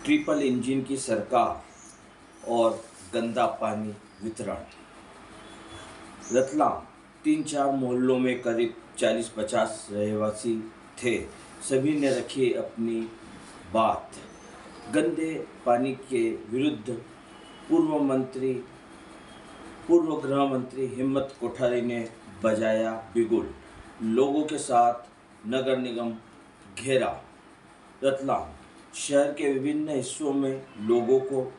Triple engine की सरकार और गंदा पानी वितरण। रतलाम 3-4 मोहल्लों में करीब 40-50 रहवासी थे। सभी ने रखी अपनी बात। गंदे पानी के विरुद्ध पूर्व गृह मंत्री हिम्मत कोठारी ने बजाया बिगुल। लोगों के साथ नगर निगम घेरा। रतलाम शहर के विभिन्न हिस्सों में लोगों को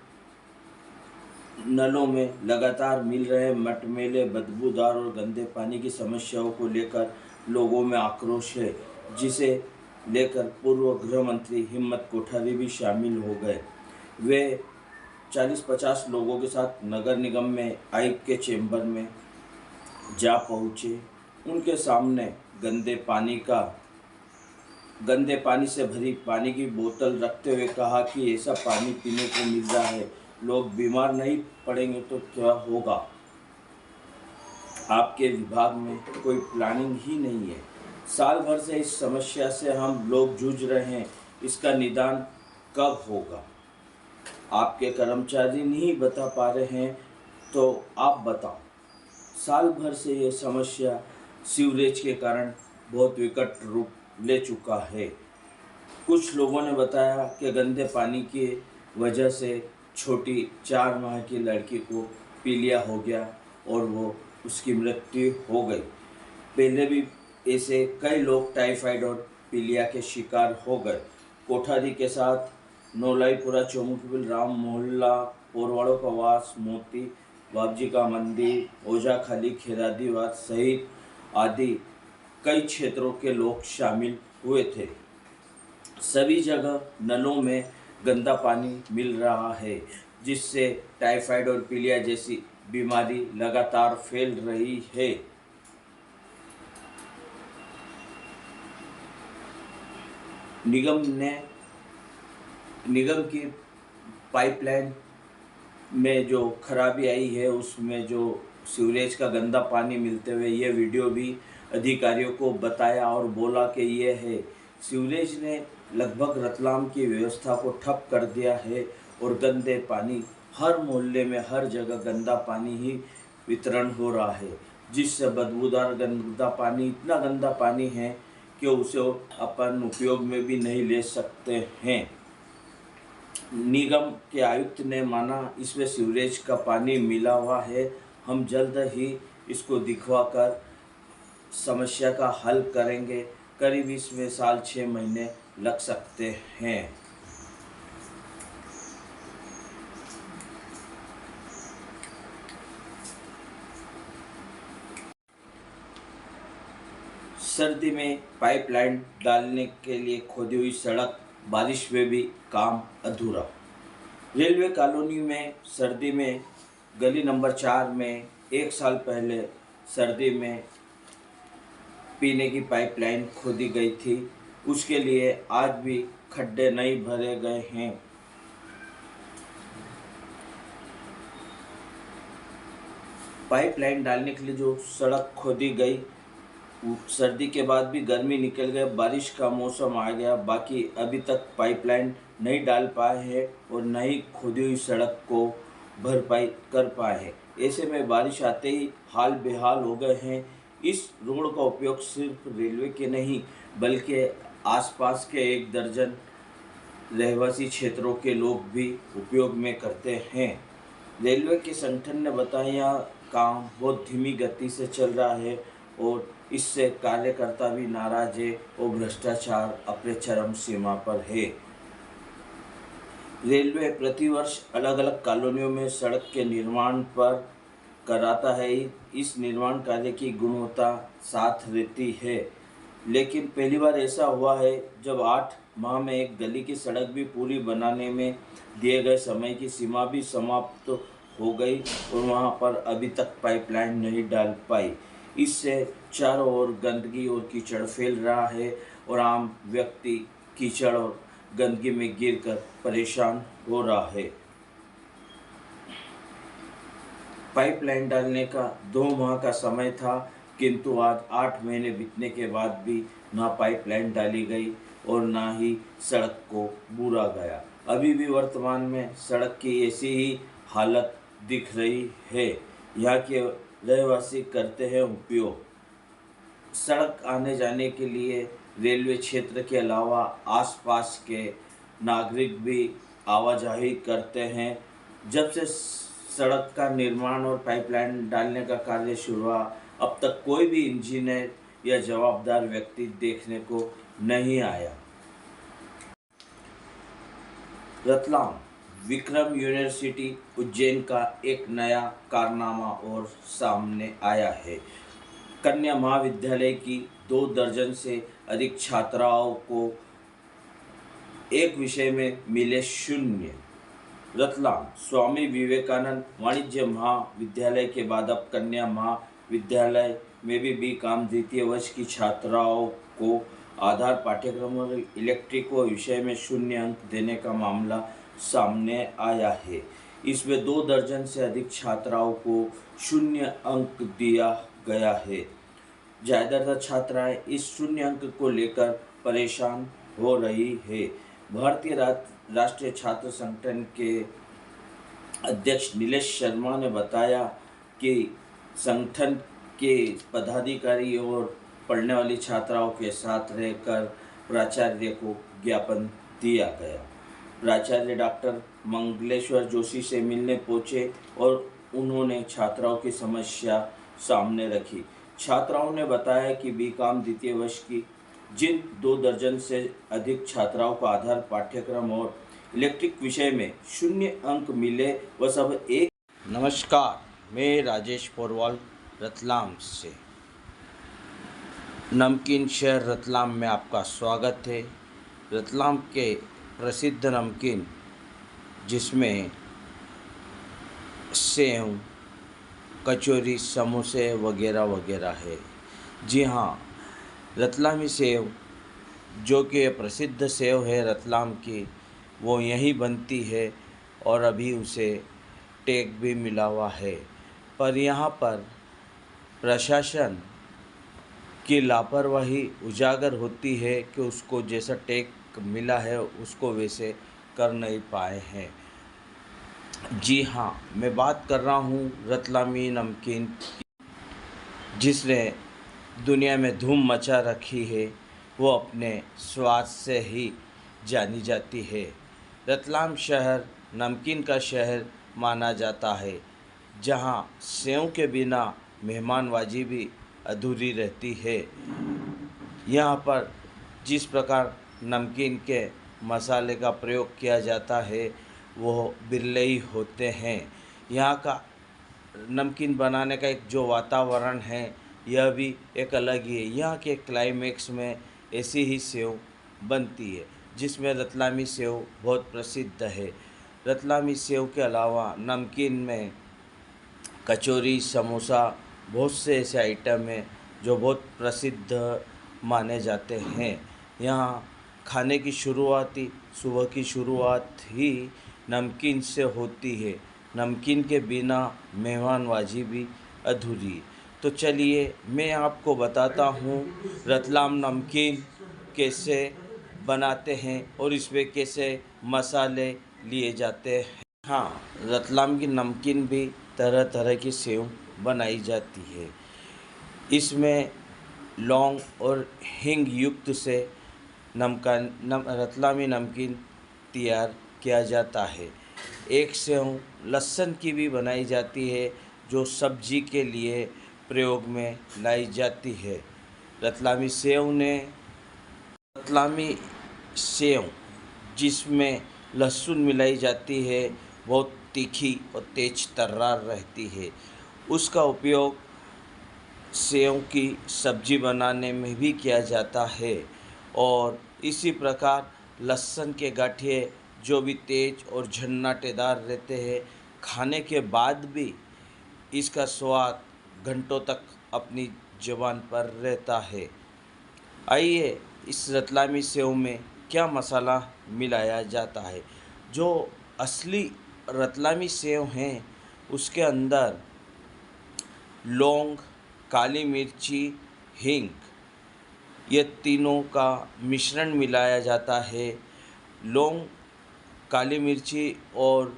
नलों में लगातार मिल रहे मटमैले, बदबूदार और गंदे पानी की समस्याओं को लेकर लोगों में आक्रोश है, जिसे लेकर पूर्व गृह मंत्री हिम्मत कोठारी भी शामिल हो गए। वे 40-50 लोगों के साथ नगर निगम में आयुक्त के चेंबर में जा पहुँचे। उनके सामने गंदे पानी से भरी पानी की बोतल रखते हुए कहा कि ऐसा पानी पीने को मिल रहा है, लोग बीमार नहीं पड़ेंगे तो क्या होगा? आपके विभाग में कोई प्लानिंग ही नहीं है। साल भर से इस समस्या से हम लोग जूझ रहे हैं, इसका निदान कब होगा? आपके कर्मचारी नहीं बता पा रहे हैं तो आप बताओ। साल भर से ये समस्या सीवरेज के कारण बहुत विकट रूप ले चुका है। कुछ लोगों ने बताया कि गंदे पानी की वजह से छोटी 4 माह की लड़की को पीलिया हो गया और उसकी मृत्यु हो गई। पहले भी ऐसे कई लोग टाइफाइड और पीलिया के शिकार हो गए। कोठारी के साथ नौलाईपुरा, चौमुखबिल, राम मोहल्ला, पोरवाड़ों का वास, मोती बाबजी का मंदिर, ओझाखाली, खेरादीवाद सहित आदि कई क्षेत्रों के लोग शामिल हुए थे। सभी जगह नलों में गंदा पानी मिल रहा है, जिससे टाइफाइड और पीलिया जैसी बीमारी लगातार फैल रही है। निगम की पाइपलाइन में जो खराबी आई है, उसमें जो सीवरेज का गंदा पानी मिलते हुए ये वीडियो भी अधिकारियों को बताया और बोला कि ये है। सीवरेज ने लगभग रतलाम की व्यवस्था को ठप कर दिया है और गंदे पानी हर मोहल्ले में हर जगह गंदा पानी ही वितरण हो रहा है, जिससे बदबूदार गंदा पानी, इतना गंदा पानी है कि उसे अपन उपयोग में भी नहीं ले सकते हैं। निगम के आयुक्त ने माना इसमें सीवरेज का पानी मिला हुआ है, हम जल्द ही इसको दिखवाकर समस्या का हल करेंगे। करीब इसमें 6 महीने लग सकते हैं। सर्दी में पाइपलाइन डालने के लिए खोदी हुई सड़क, बारिश में भी काम अधूरा। रेलवे कॉलोनी में सर्दी में गली नंबर 4 में 1 साल पहले सर्दी में पीने की पाइपलाइन खोदी गई थी। उसके लिए आज भी खड्डे नहीं भरे गए हैं। पाइपलाइन डालने के लिए जो सड़क खोदी गई, सर्दी के बाद भी गर्मी निकल गई, बारिश का मौसम आ गया, बाकी अभी तक पाइपलाइन नहीं डाल पाए हैं और न ही खोदी हुई सड़क को भरपाई कर पाए हैं। ऐसे में बारिश आते ही हाल बेहाल हो गए हैं। इस रोड का उपयोग सिर्फ रेलवे के नहीं बल्कि आसपास के 1 दर्जन रहवासी क्षेत्रों के लोग भी उपयोग में करते हैं। रेलवे के संगठन ने बताया यह काम बहुत धीमी गति से चल रहा है और इससे कार्यकर्ता भी नाराज है और भ्रष्टाचार अपने चरम सीमा पर है। रेलवे प्रतिवर्ष अलग अलग कॉलोनियों में सड़क के निर्माण पर कराता है। इस निर्माण कार्य की गुणवत्ता साथ रहती है, लेकिन पहली बार ऐसा हुआ है जब 8 माह में एक गली की सड़क भी पूरी बनाने में दिए गए समय की सीमा भी समाप्त हो गई और वहां पर अभी तक पाइपलाइन नहीं डाल पाई। इससे चारों ओर गंदगी और कीचड़ फैल रहा है और आम व्यक्ति कीचड़ और गंदगी में गिरकर परेशान हो रहा है। पाइपलाइन डालने का 2 माह का समय था, किंतु आज 8 महीने बीतने के बाद भी ना पाइपलाइन डाली गई और ना ही सड़क को बूरा गया। अभी भी वर्तमान में सड़क की ऐसी ही हालत दिख रही है। यहाँ के रहवासी करते हैं उपयोग सड़क आने जाने के लिए रेलवे क्षेत्र के अलावा आसपास के नागरिक भी आवाजाही करते हैं। जब से सड़क का निर्माण और पाइपलाइन डालने का कार्य शुरू हुआ, अब तक कोई भी इंजीनियर या जवाबदार व्यक्ति देखने को नहीं आया। रतलाम विक्रम यूनिवर्सिटी उज्जैन का एक नया कारनामा और सामने आया है। कन्या महाविद्यालय की 2 दर्जन से अधिक छात्राओं को एक विषय में मिले 0। रतलाम स्वामी विवेकानंद वाणिज्य महाविद्यालय के बाद अब कन्या महाविद्यालय में भी B.Com द्वितीय वर्ष की छात्राओं को आधार पाठ्यक्रम और इलेक्ट्रिको विषय में 0 अंक देने का मामला सामने आया है। इसमें 2 दर्जन से अधिक छात्राओं को 0 अंक दिया गया है। ज़्यादातर छात्राएं इस 0 अंक को लेकर परेशान हो रही है। भारतीय राष्ट्रीय छात्र संगठन के अध्यक्ष नीलेश शर्मा ने बताया कि संगठन के पदाधिकारी और पढ़ने वाली छात्राओं के साथ रहकर प्राचार्य को ज्ञापन दिया गया। प्राचार्य डॉक्टर मंगलेश्वर जोशी से मिलने पहुंचे और उन्होंने छात्राओं की समस्या सामने रखी। छात्राओं ने बताया कि B.Com द्वितीय वर्ष की जिन 2 दर्जन से अधिक छात्राओं को आधार पाठ्यक्रम और इलेक्ट्रिक विषय में 0 अंक मिले वह सब एक। नमस्कार, मैं राजेश पोरवाल रतलाम से। नमकीन शहर रतलाम में आपका स्वागत है। रतलाम के प्रसिद्ध नमकीन जिसमें सेव, कचौरी, समोसे वगैरह वगैरह है। जी हाँ, रतलामी सेव जो कि प्रसिद्ध सेव है रतलाम की, वो यहीं बनती है और अभी उसे टैग भी मिला हुआ है। पर यहाँ पर प्रशासन की लापरवाही उजागर होती है कि उसको जैसा टैग मिला है उसको वैसे कर नहीं पाए हैं। जी हाँ, मैं बात कर रहा हूँ रतलामी नमकीन की, जिसने दुनिया में धूम मचा रखी है। वो अपने स्वाद से ही जानी जाती है। रतलाम शहर नमकीन का शहर माना जाता है, जहाँ सेव के बिना मेहमानवाजी भी अधूरी रहती है। यहाँ पर जिस प्रकार नमकीन के मसाले का प्रयोग किया जाता है वो बिरले ही होते हैं। यहाँ का नमकीन बनाने का एक जो वातावरण है यह भी एक अलग ही है। यहाँ के क्लाइमेक्स में ऐसी ही सेव बनती है, जिसमें रतलामी सेव बहुत प्रसिद्ध है। रतलामी सेव के अलावा नमकीन में कचौरी, समोसा, बहुत से ऐसे आइटम हैं जो बहुत प्रसिद्ध माने जाते हैं। यहाँ खाने की शुरुआत ही सुबह की शुरुआत ही नमकीन से होती है। नमकीन के बिना मेहमानवाजी भी अधूरी। तो चलिए मैं आपको बताता हूँ रतलाम नमकीन कैसे बनाते हैं और इसमें कैसे मसाले लिए जाते हैं। हाँ, रतलाम की नमकीन भी तरह तरह की सेव बनाई जाती है। इसमें लौंग और हींग युक्त से रतलामी नमकीन तैयार किया जाता है। एक सेव लहसुन की भी बनाई जाती है जो सब्जी के लिए प्रयोग में लाई जाती है। रतलामी सेव जिसमें लहसुन मिलाई जाती है बहुत तीखी और तेज तर्रार रहती है। उसका उपयोग सेव की सब्जी बनाने में भी किया जाता है। और इसी प्रकार लहसुन के गांठिए जो भी तेज और झन्नाटेदार रहते हैं, खाने के बाद भी इसका स्वाद घंटों तक अपनी ज़ुबान पर रहता है। आइए इस रतलामी सेव में क्या मसाला मिलाया जाता है। जो असली रतलामी सेव हैं उसके अंदर लौंग, काली मिर्ची, हींग ये तीनों का मिश्रण मिलाया जाता है। लौंग, काली मिर्ची और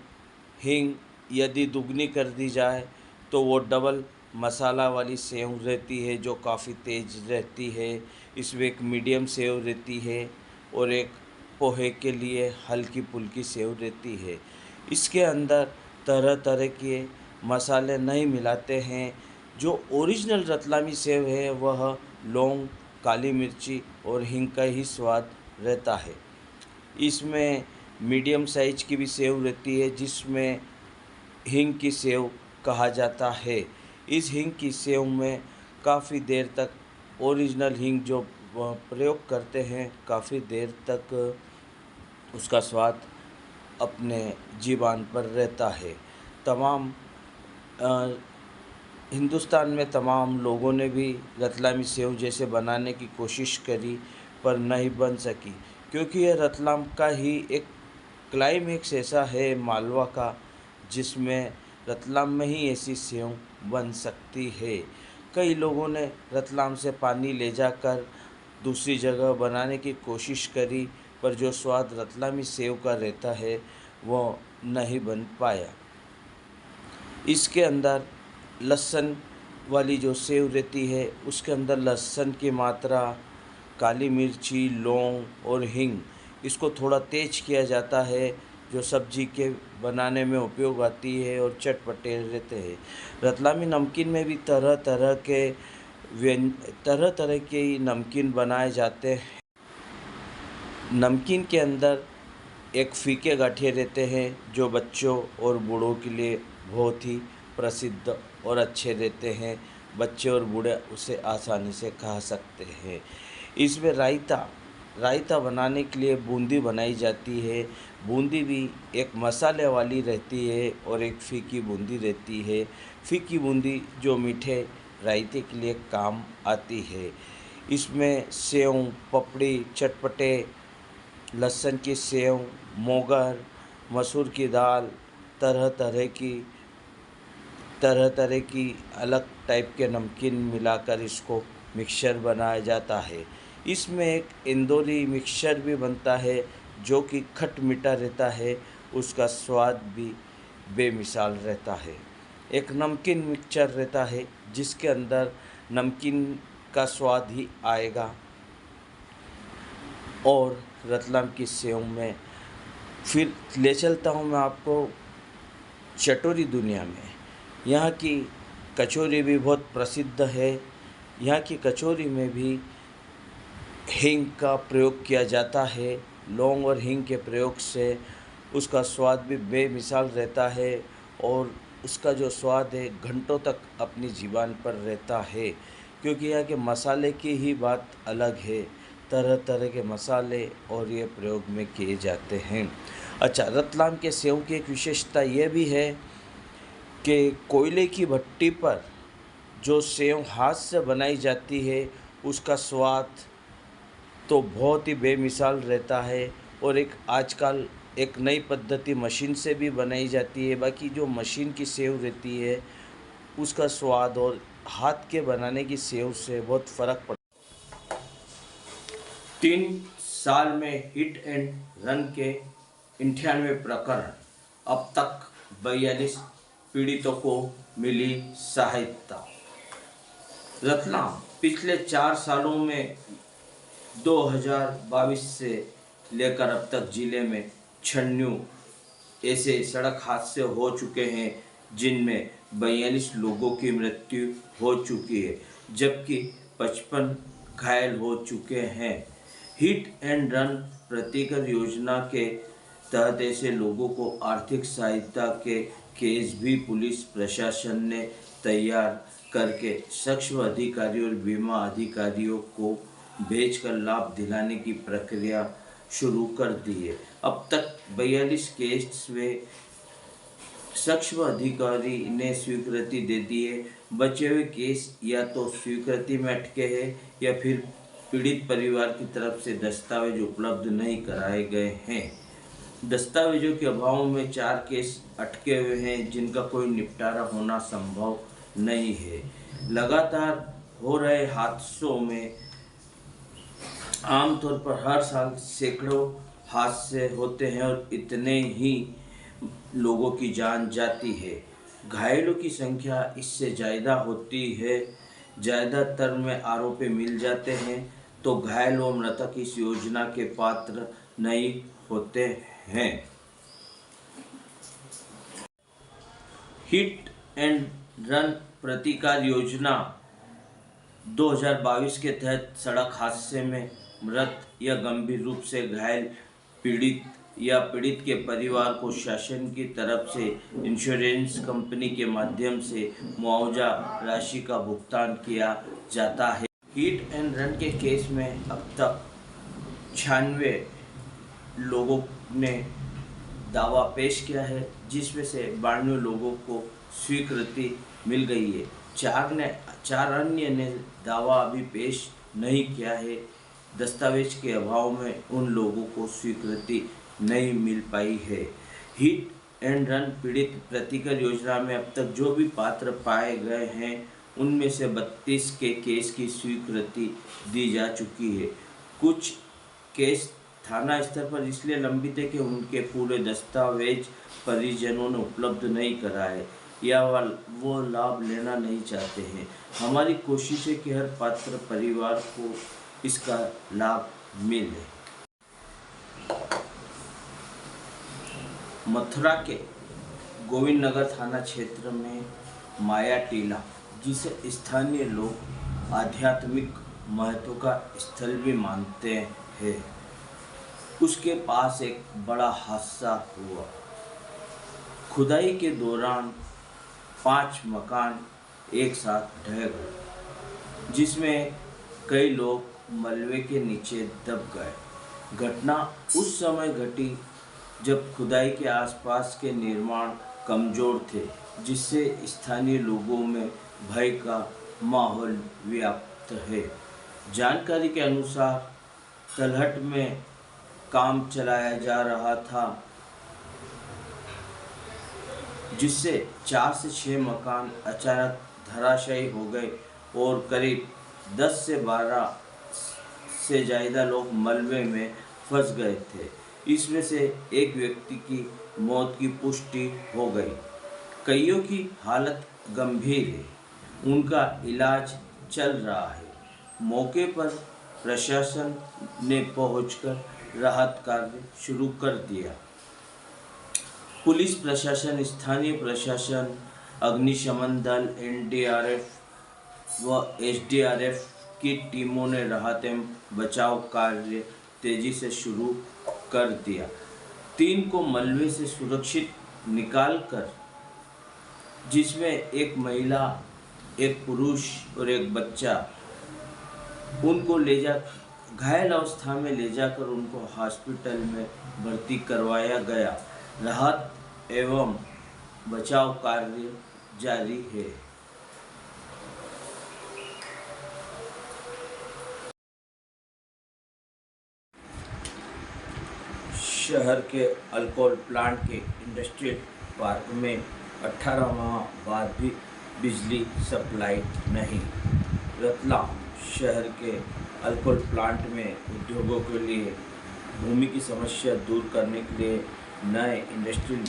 हींग यदि दुगनी कर दी जाए तो वो डबल मसाला वाली सेव रहती है, जो काफ़ी तेज़ रहती है। इसमें एक मीडियम सेव रहती है और एक पोहे के लिए हल्की फुल्की सेव रहती है। इसके अंदर तरह तरह के मसाले नहीं मिलाते हैं। जो ओरिजिनल रतलामी सेव है वह लौंग, काली मिर्ची और हींग का ही स्वाद रहता है। इसमें मीडियम साइज की भी सेव रहती है, जिसमें हींग की सेव कहा जाता है। इस हींग की सेव में काफ़ी देर तक ओरिजिनल हींग जो प्रयोग करते हैं, काफ़ी देर तक उसका स्वाद अपने ज़ुबान पर रहता है। तमाम हिंदुस्तान में तमाम लोगों ने भी रतलामी सेव जैसे बनाने की कोशिश करी, पर नहीं बन सकी, क्योंकि यह रतलाम का ही एक क्लाइमेक्स ऐसा है मालवा का, जिसमें रतलाम में ही ऐसी सेव बन सकती है। कई लोगों ने रतलाम से पानी ले जाकर दूसरी जगह बनाने की कोशिश करी, पर जो स्वाद रतलामी सेव का रहता है वो नहीं बन पाया। इसके अंदर लहसुन वाली जो सेव रहती है, उसके अंदर लहसुन की मात्रा, काली मिर्ची, लौंग और हींग, इसको थोड़ा तेज किया जाता है, जो सब्जी के बनाने में उपयोग आती है और चटपटे रहते हैं। रतलामी नमकीन में भी तरह तरह के नमकीन बनाए जाते हैं। नमकीन के अंदर एक फीके गाठिए रहते हैं, जो बच्चों और बूढ़ों के लिए बहुत ही प्रसिद्ध और अच्छे रहते हैं। बच्चे और बूढ़े उसे आसानी से खा सकते हैं। इसमें रायता बनाने के लिए बूंदी बनाई जाती है। बूंदी भी एक मसाले वाली रहती है और एक फीकी बूंदी रहती है। फीकी बूंदी जो मीठे रायते के लिए काम आती है। इसमें सेव, पपड़ी, चटपटे लहसुन की सेव, मोगर, मसूर की दाल, तरह तरह की अलग टाइप के नमकीन मिलाकर इसको मिक्सचर बनाया जाता है। इसमें एक इंदौरी मिक्सचर भी बनता है, जो कि खट मीठा रहता है, उसका स्वाद भी बेमिसाल रहता है। एक नमकीन मिक्सचर रहता है, जिसके अंदर नमकीन का स्वाद ही आएगा। और रतलाम की सेव में फिर ले चलता हूँ मैं आपको चटोरी दुनिया में। यहाँ की कचौरी भी बहुत प्रसिद्ध है। यहाँ की कचौरी में भी हींग का प्रयोग किया जाता है। लौंग और हींग के प्रयोग से उसका स्वाद भी बेमिसाल रहता है और उसका जो स्वाद है घंटों तक अपनी ज़ुबान पर रहता है, क्योंकि यहाँ के मसाले की ही बात अलग है। तरह तरह के मसाले और ये प्रयोग में किए जाते हैं। अच्छा, रतलाम के सेव की एक विशेषता ये भी है कि कोयले की भट्टी पर जो सेव हाथ से बनाई जाती है, उसका स्वाद तो बहुत ही बेमिसाल रहता है। और एक आजकल एक नई पद्धति मशीन से भी बनाई जाती है। बाकी जो मशीन की सेव रहती है, उसका स्वाद और हाथ के बनाने की सेव से बहुत फ़र्क पड़ता है। 3 साल में हिट एंड रन के 98 प्रकरण, अब तक 42 पीड़ितों को मिली सहायता। रतलाम पिछले 4 सालों में 2022 से लेकर अब तक जिले में 96 ऐसे सड़क हादसे हो चुके हैं, जिनमें 42 लोगों की मृत्यु हो चुकी है, जबकि 55 घायल हो चुके हैं। हिट एंड रन प्रतिकर योजना के तहत ऐसे लोगों को आर्थिक सहायता के केस भी पुलिस प्रशासन ने तैयार करके सक्षम अधिकारियों और बीमा अधिकारियों को भेजकर लाभ दिलाने की प्रक्रिया शुरू कर दी है। अब तक 42 केस में सक्षम अधिकारी ने स्वीकृति दे दी है। बचे हुए केस या तो स्वीकृति में अटके हैं या फिर पीड़ित परिवार की तरफ से दस्तावेज उपलब्ध नहीं कराए गए हैं। दस्तावेजों के अभाव में 4 केस अटके हुए हैं, जिनका कोई निपटारा होना संभव नहीं है। लगातार हो रहे हादसों में आमतौर पर हर साल सैकड़ों हादसे होते हैं और इतने ही लोगों की जान जाती है। घायलों की संख्या इससे ज़्यादा होती है। ज़्यादातर में आरोपी मिल जाते हैं तो घायल और मृतक इस योजना के पात्र नहीं होते हैं। हिट एंड रन प्रतिकार योजना 2022 के तहत सड़क हादसे में मृत या गंभीर रूप से घायल पीड़ित या पीड़ित के परिवार को शासन की तरफ से इंश्योरेंस कंपनी के माध्यम से मुआवजा राशि का भुगतान किया जाता है। हिट एंड रन के केस में अब तक 96 लोगों ने दावा पेश किया है, जिसमें से 92 लोगों को स्वीकृति मिल गई है। चार अन्य ने दावा अभी पेश नहीं किया है। दस्तावेज के अभाव में उन लोगों को स्वीकृति नहीं मिल पाई है। हिट एंड रन पीड़ित प्रतिकर योजना में अब तक जो भी पात्र पाए गए हैं उनमें से 32 के केस की स्वीकृति दी जा चुकी है। कुछ केस थाना स्तर पर इसलिए लंबित है कि उनके पूरे दस्तावेज परिजनों ने उपलब्ध नहीं कराए या वो लाभ लेना नहीं चाहते हैं। हमारी कोशिश है कि हर पात्र परिवार को इसका लाभ मिले। मथुरा के गोविंद नगर थाना क्षेत्र में माया टीला, जिसे स्थानीय लोग आध्यात्मिक महत्व का स्थल भी मानते हैं, उसके पास एक बड़ा हादसा हुआ। खुदाई के दौरान 5 मकान एक साथ ढह गए, जिसमें कई लोग मलबे के नीचे दब गए। घटना उस समय घटी जब खुदाई के आसपास के निर्माण कमजोर थे, जिससे स्थानीय लोगों में भय का माहौल व्याप्त है। जानकारी के अनुसार तलहट में काम चलाया जा रहा था, जिससे 4 से 6 मकान अचानक धराशायी हो गए और करीब 10 से 12 से ज़्यादा लोग मलबे में फंस गए थे। इसमें से एक व्यक्ति की मौत की पुष्टि हो गई। कईयों की हालत गंभीर है, उनका इलाज चल रहा है। मौके पर प्रशासन ने पहुंचकर राहत कार्य शुरू कर दिया। पुलिस प्रशासन, स्थानीय प्रशासन, अग्निशमन दल, एनडीआरएफ व एसडीआरएफ की टीमों ने राहत एवं बचाव कार्य तेजी से शुरू कर दिया। 3 को मलबे से सुरक्षित निकालकर, जिसमें एक महिला, एक पुरुष और एक बच्चा, उनको घायल अवस्था में ले जाकर उनको हॉस्पिटल में भर्ती करवाया गया। राहत एवं बचाव कार्य जारी है। शहर के अल्कोहल प्लांट के इंडस्ट्रियल पार्क में 18 माह बाद भी बिजली सप्लाई नहीं। रतलाम शहर के अल्कोहल प्लांट में उद्योगों के लिए भूमि की समस्या दूर करने के लिए नए इंडस्ट्रियल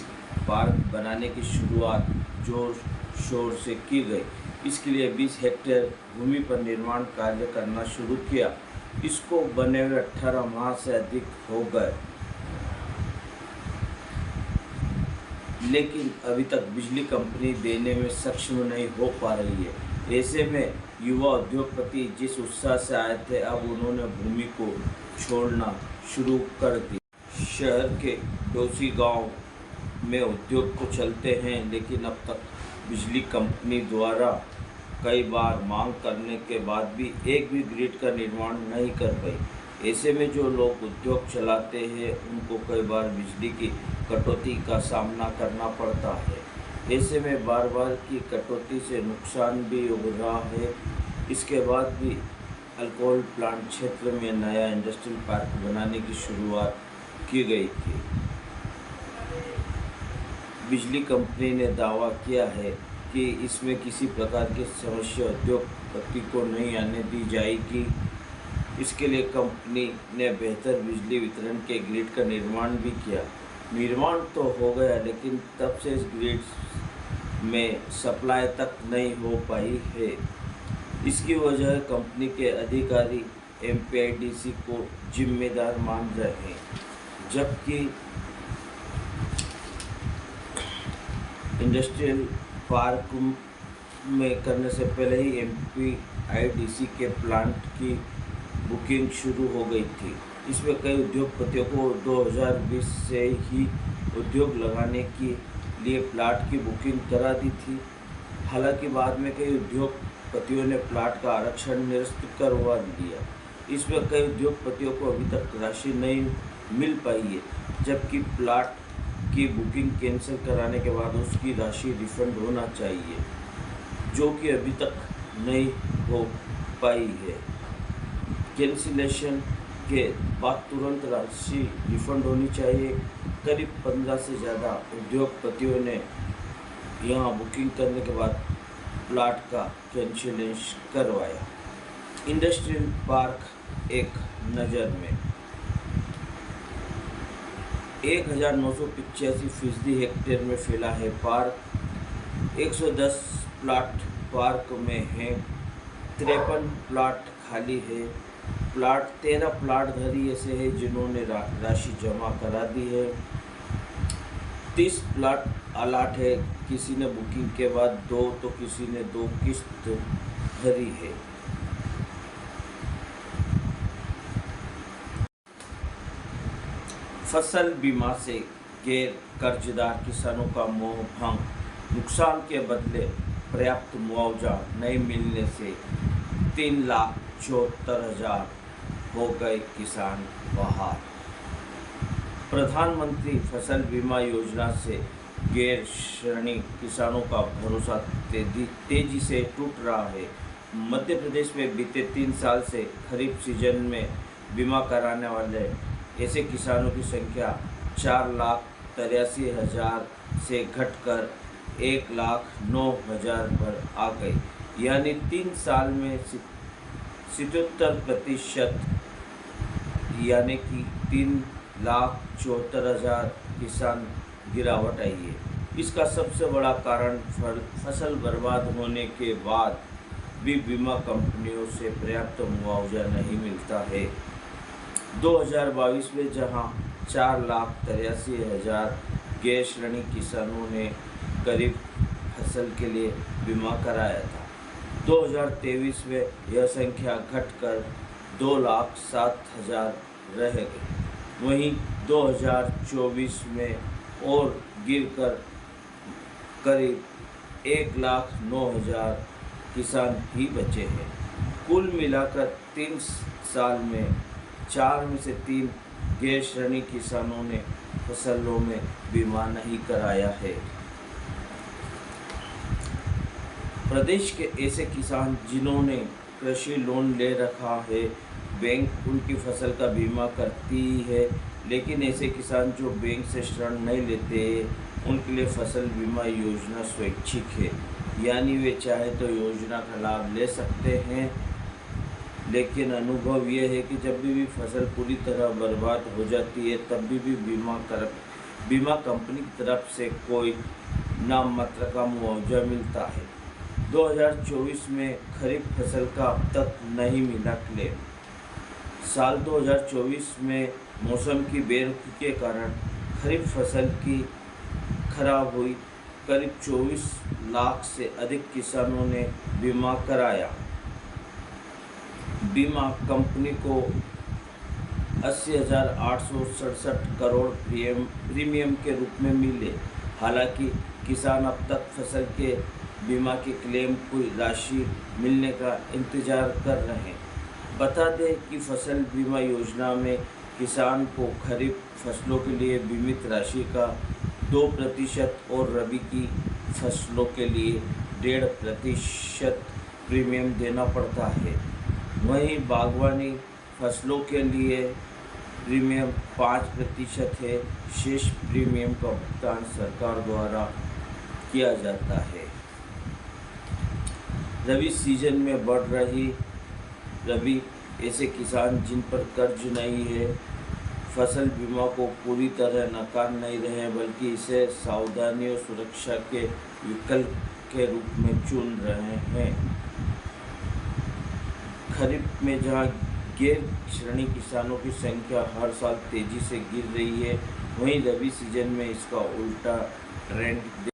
पार्क बनाने की शुरुआत जोर शोर से की गई। इसके लिए 20 हेक्टेयर भूमि पर निर्माण कार्य करना शुरू किया। इसको बने हुए 18 माह से अधिक हो गए, लेकिन अभी तक बिजली कंपनी देने में सक्षम नहीं हो पा रही है। ऐसे में युवा उद्योगपति जिस उत्साह से आए थे, अब उन्होंने भूमि को छोड़ना शुरू कर दिया। शहर के डोसी गांव में उद्योग तो चलते हैं, लेकिन अब तक बिजली कंपनी द्वारा कई बार मांग करने के बाद भी एक भी ग्रिड का निर्माण नहीं कर पाई। ऐसे में जो लोग उद्योग चलाते हैं उनको कई बार बिजली की कटौती का सामना करना पड़ता है। ऐसे में बार बार की कटौती से नुकसान भी हो रहा है। इसके बाद भी अल्कोहल प्लांट क्षेत्र में नया इंडस्ट्रियल पार्क बनाने की शुरुआत की गई थी। बिजली कंपनी ने दावा किया है कि इसमें किसी प्रकार की समस्या उद्योगपति को नहीं आने दी जाएगी। इसके लिए कंपनी ने बेहतर बिजली वितरण के ग्रिड का निर्माण भी किया। निर्माण तो हो गया, लेकिन तब से इस ग्रिड में सप्लाई तक नहीं हो पाई है। इसकी वजह कंपनी के अधिकारी MPIDC को जिम्मेदार मान रहे हैं, जबकि इंडस्ट्रियल पार्क में करने से पहले ही MPIDC के प्लांट की बुकिंग शुरू हो गई थी। इसमें कई उद्योगपतियों को 2020 से ही उद्योग लगाने के लिए प्लाट की बुकिंग करा दी थी। हालांकि बाद में कई उद्योगपतियों ने प्लाट का आरक्षण निरस्त करवा दिया। इसमें कई उद्योगपतियों को अभी तक राशि नहीं मिल पाई है, जबकि प्लाट की बुकिंग कैंसिल कराने के बाद उसकी राशि रिफंड होना चाहिए, जो कि अभी तक नहीं हो पाई है। कैंसिलेशन के बाद तुरंत राशि रिफंड होनी चाहिए। करीब 15 से ज़्यादा उद्योगपतियों ने यहाँ बुकिंग करने के बाद प्लाट का कैंसिलेशन करवाया। इंडस्ट्रियल पार्क एक नज़र में 1985 हेक्टेयर में फैला है। पार्क 110 प्लाट पार्क में है, 53 प्लाट खाली है। 13 प्लाट धारी ऐसे हैं जिन्होंने राशि जमा करा दी है। 30 प्लाट अलाट है, किसी ने बुकिंग के बाद 2 तो किसी ने 2 किस्त भरी है। फसल बीमा से गैर कर्जदार किसानों का मोह भंग। नुकसान के बदले पर्याप्त मुआवजा नहीं मिलने से 3,74,000 हो गए किसान बहाल। प्रधानमंत्री फसल बीमा योजना से गैर श्रेणी किसानों का भरोसा तेजी से टूट रहा है। मध्य प्रदेश में बीते 3 साल से खरीफ सीजन में बीमा कराने वाले ऐसे किसानों की संख्या 4,83,000 से घटकर 1,09,000 पर आ गई, यानी 3 साल में 77%, यानी कि 3,74,000 किसान गिरावट आई है। इसका सबसे बड़ा कारण फसल बर्बाद होने के बाद भी बीमा कंपनियों से पर्याप्त मुआवजा नहीं मिलता है। 2022 में जहां 4,83,000 गैर श्रेणी किसानों ने खरीफ फसल के लिए बीमा कराया था, 2023 में यह संख्या घटकर 2,07,000 रह गई। वहीं 2024 में और गिरकर करीब 1,09,000 किसान ही बचे हैं। कुल मिलाकर 3 साल में 4 में से 3 गैर श्रेणी किसानों ने फसलों में बीमा नहीं कराया है। प्रदेश के ऐसे किसान जिन्होंने कृषि लोन ले रखा है, बैंक उनकी फसल का बीमा करती है, लेकिन ऐसे किसान जो बैंक से ऋण नहीं लेते, उनके लिए फसल बीमा योजना स्वैच्छिक है, यानी वे चाहे तो योजना का लाभ ले सकते हैं। लेकिन अनुभव यह है कि जब भी फसल पूरी तरह बर्बाद हो जाती है, तब भी बीमा कंपनी की तरफ से कोई नाम मात्र का मुआवजा मिलता है। 2024 में खरीफ फसल का अब तक नहीं मिला क्लेम। साल 2024 में मौसम की बेरुखी के कारण खरीफ फसल की खराब हुई। करीब 24 लाख से अधिक किसानों ने बीमा कराया। बीमा कंपनी को 80,867 करोड़ प्रीमियम के रूप में मिले। हालांकि किसान अब तक फसल के बीमा के क्लेम की राशि मिलने का इंतजार कर रहे हैं। बता दें कि फसल बीमा योजना में किसान को खरीफ फसलों के लिए बीमित राशि का 2% और रबी की फसलों के लिए 1.5% प्रीमियम देना पड़ता है। वहीं बागवानी फसलों के लिए प्रीमियम 5% है। शेष प्रीमियम का भुगतान सरकार द्वारा किया जाता है। रबी सीजन में बढ़ रही रबी ऐसे किसान जिन पर कर्ज नहीं है फसल बीमा को पूरी तरह नकार नहीं रहे बल्कि इसे सावधानी और सुरक्षा के विकल्प के रूप में चुन रहे हैं। खरीफ में जहां गैर श्रेणी किसानों की संख्या हर साल तेजी से गिर रही है, वहीं रबी सीजन में इसका उल्टा ट्रेंड